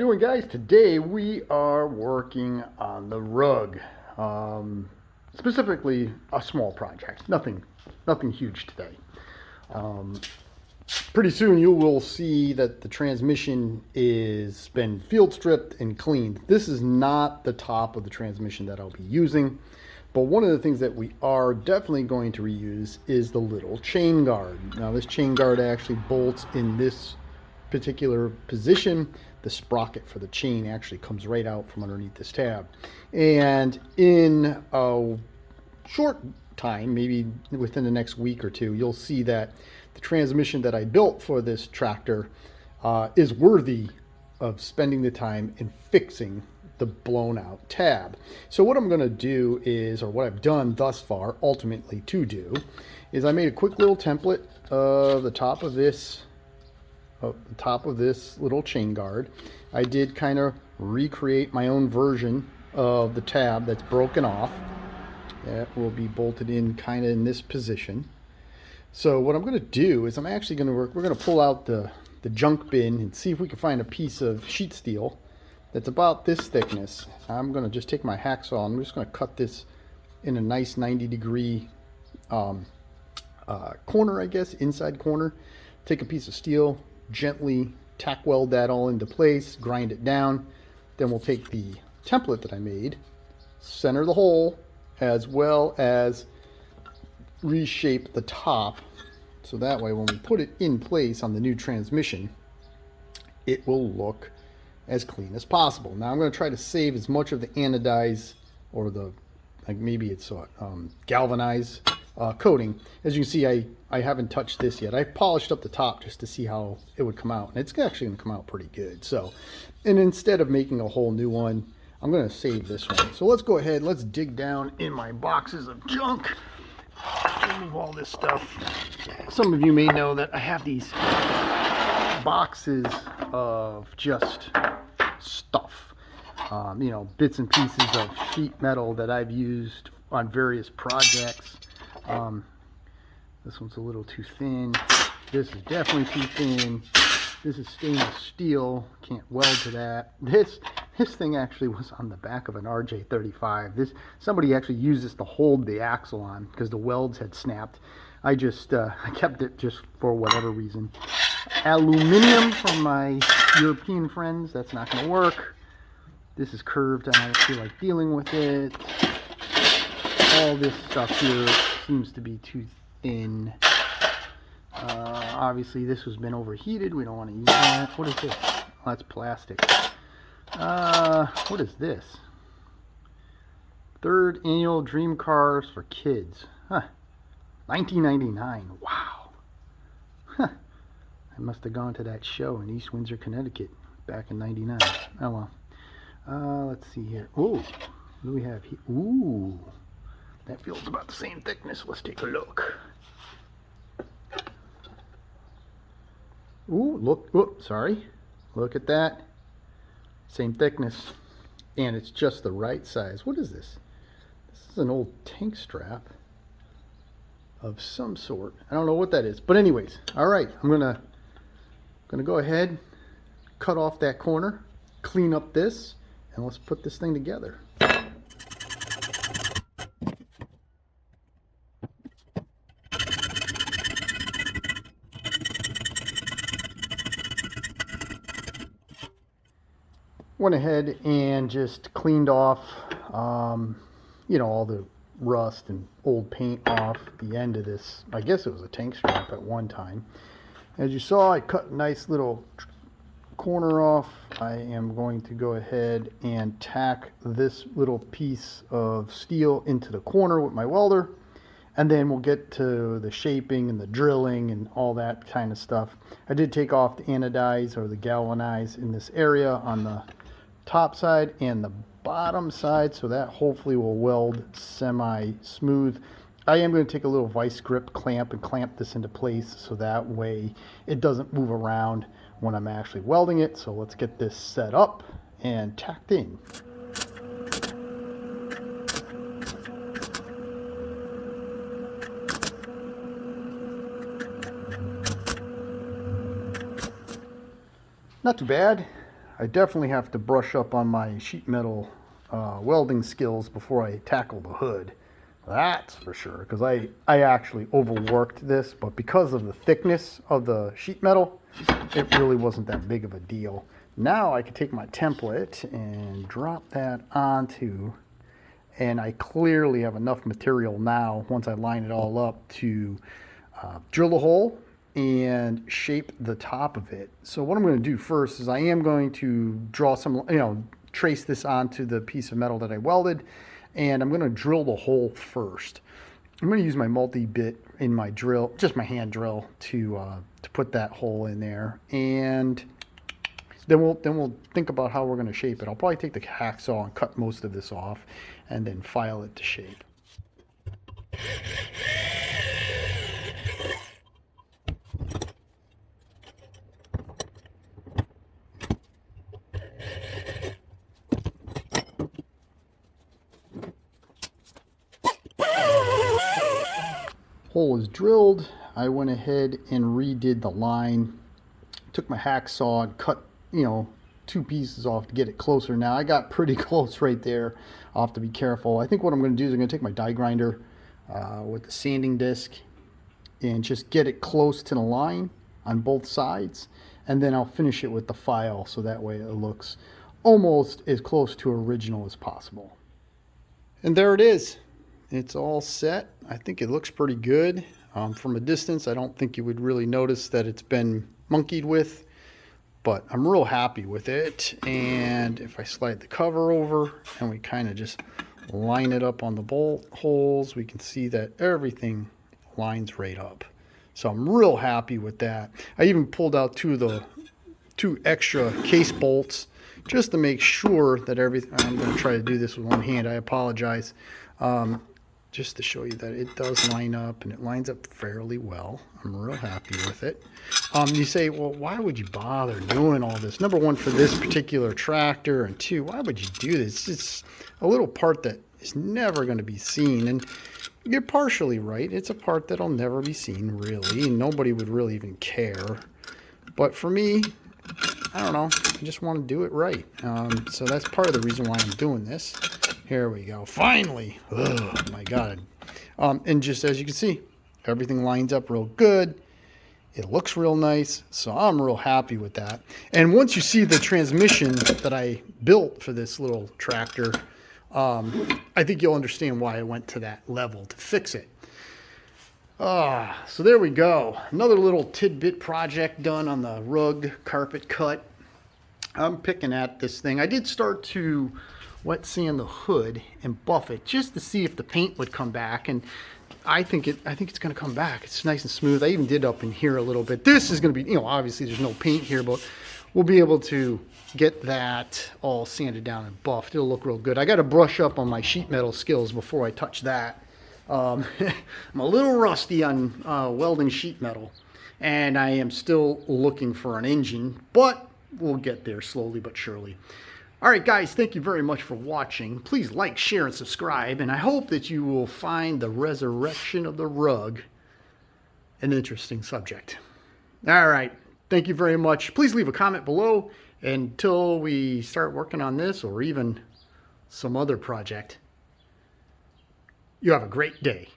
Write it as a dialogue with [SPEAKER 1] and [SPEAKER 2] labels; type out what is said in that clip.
[SPEAKER 1] you doing, guys? Today we are working on the Rugg. Specifically a small project. Nothing huge today. Pretty soon you will see that the transmission is been field stripped and cleaned. This is not the top of the transmission that I'll be using, but one of the things that we are definitely going to reuse is the little chain guard. Now this chain guard actually bolts in this particular position. The sprocket for the chain actually comes right out from underneath this tab. And in a short time, maybe within the next week or two, you'll see that the transmission that I built for this tractor is worthy of spending the time in fixing the blown out tab. So what I'm going to do is, or what I've done thus far, ultimately to do, is I made a quick little template of the top of this little chain guard. I did kind of recreate my own version of the tab that's broken off. That will be bolted in kind of in this position. So what I'm going to do is I'm actually going to we're going to pull out the junk bin and see if we can find a piece of sheet steel that's about this thickness. I'm going to just take my hacksaw and I'm just going to cut this in a nice 90-degree corner, I guess, inside corner. Take a piece of steel, gently tack weld that all into place, grind it down. Then we'll take the template that I made, center the hole, as well as reshape the top, so that way when we put it in place on the new transmission, it will look as clean as possible. Now I'm going to try to save as much of the anodize, or the, like maybe it's galvanized coating. As you can see, I haven't touched this yet. I polished up the top just to see how it would come out, and it's actually going to come out pretty good. So, and instead of making a whole new one, I'm going to save this one. So let's go ahead, let's dig down in my boxes of junk, remove all this stuff. Some of you may know that I have these boxes of just stuff, you know, bits and pieces of sheet metal that I've used on various projects. This one's a little too thin. This is definitely too thin. This is stainless steel. Can't weld to that. This thing actually was on the back of an RJ35. Somebody actually used this to hold the axle on because the welds had snapped. I kept it just for whatever reason. Aluminum from my European friends. That's not going to work. This is curved. I don't feel like dealing with it. All this stuff here seems to be too thin. Obviously this has been overheated. We don't want to use that. What is this? Oh, that's plastic. What is this? Third annual Dream Cars for Kids. Huh. 1999. Wow. Huh. I must have gone to that show in East Windsor, Connecticut back in 99. Oh well. Let's see here. Oh, what do we have here? Ooh. That feels about the same thickness. Let's take a look. Ooh, look, oops, sorry. Look at that. Same thickness. And it's just the right size. What is this? This is an old tank strap of some sort. I don't know what that is. But anyways, all right. I'm gonna go ahead, cut off that corner, clean up this, and let's put this thing together. Went ahead and just cleaned off, you know, all the rust and old paint off the end of this. I guess it was a tank strap at one time. As you saw, I cut a nice little corner off. I am going to go ahead and tack this little piece of steel into the corner with my welder. And then we'll get to the shaping and the drilling and all that kind of stuff. I did take off the anodize or the galvanize in this area on the top side and the bottom side, so that hopefully will weld semi-smooth. I am going to take a little vice grip clamp and clamp this into place so that way it doesn't move around when I'm actually welding it. So let's get this set up and tacked in. Not too bad. I definitely have to brush up on my sheet metal welding skills before I tackle the hood. That's for sure, because I actually overworked this, but because of the thickness of the sheet metal, it really wasn't that big of a deal. Now I can take my template and drop that onto, and I clearly have enough material now, once I line it all up, to drill a hole and shape the top of it. So what I'm going to do first is I am going to draw some, trace this onto the piece of metal that I welded, and I'm going to drill the hole first. I'm going to use my multi-bit in my drill, just my hand drill, to put that hole in there, and then we'll think about how we're going to shape it. I'll probably take the hacksaw and cut most of this off, and then file it to shape. Hole is drilled. I went ahead and redid the line. Took my hacksaw and cut, 2 pieces off to get it closer. Now I got pretty close right there. I'll have to be careful. I think what I'm going to do is I'm going to take my die grinder with the sanding disc and just get it close to the line on both sides, and then I'll finish it with the file so that way it looks almost as close to original as possible. And there it is. It's all set. I think it looks pretty good. From a distance, I don't think you would really notice that it's been monkeyed with, but I'm real happy with it. And if I slide the cover over and we kind of just line it up on the bolt holes, we can see that everything lines right up. So I'm real happy with that. I even pulled out two extra case bolts just to make sure that everything, I'm going to try to do this with one hand, I apologize. Just to show you that it does line up, and it lines up fairly well. I'm real happy with it. You say, well, why would you bother doing all this? Number one, for this particular tractor, and two, why would you do this? It's a little part that is never going to be seen, and you're partially right. It's a part that'll never be seen, really, and nobody would really even care. But for me, I don't know, I just want to do it right. So that's part of the reason why I'm doing this. Here we go. Finally. Oh my God. And just as you can see, everything lines up real good. It looks real nice. So I'm real happy with that. And once you see the transmission that I built for this little tractor, I think you'll understand why I went to that level to fix it. So there we go. Another little tidbit project done on the Rugg carpet cut. I'm picking at this thing. I did start to wet sand the hood and buff it just to see if the paint would come back, and I think it's going to come back. It's nice and smooth. I even did up in here a little bit. This is going to be, obviously there's no paint here, but we'll be able to get that all sanded down and buffed. It'll look real good. I got to brush up on my sheet metal skills before I touch that. I'm a little rusty on welding sheet metal, and I am still looking for an engine, but we'll get there slowly but surely. All right, guys, thank you very much for watching. Please like, share, and subscribe, and I hope that you will find the resurrection of the Rugg an interesting subject. All right, thank you very much. Please leave a comment below until we start working on this or even some other project. You have a great day.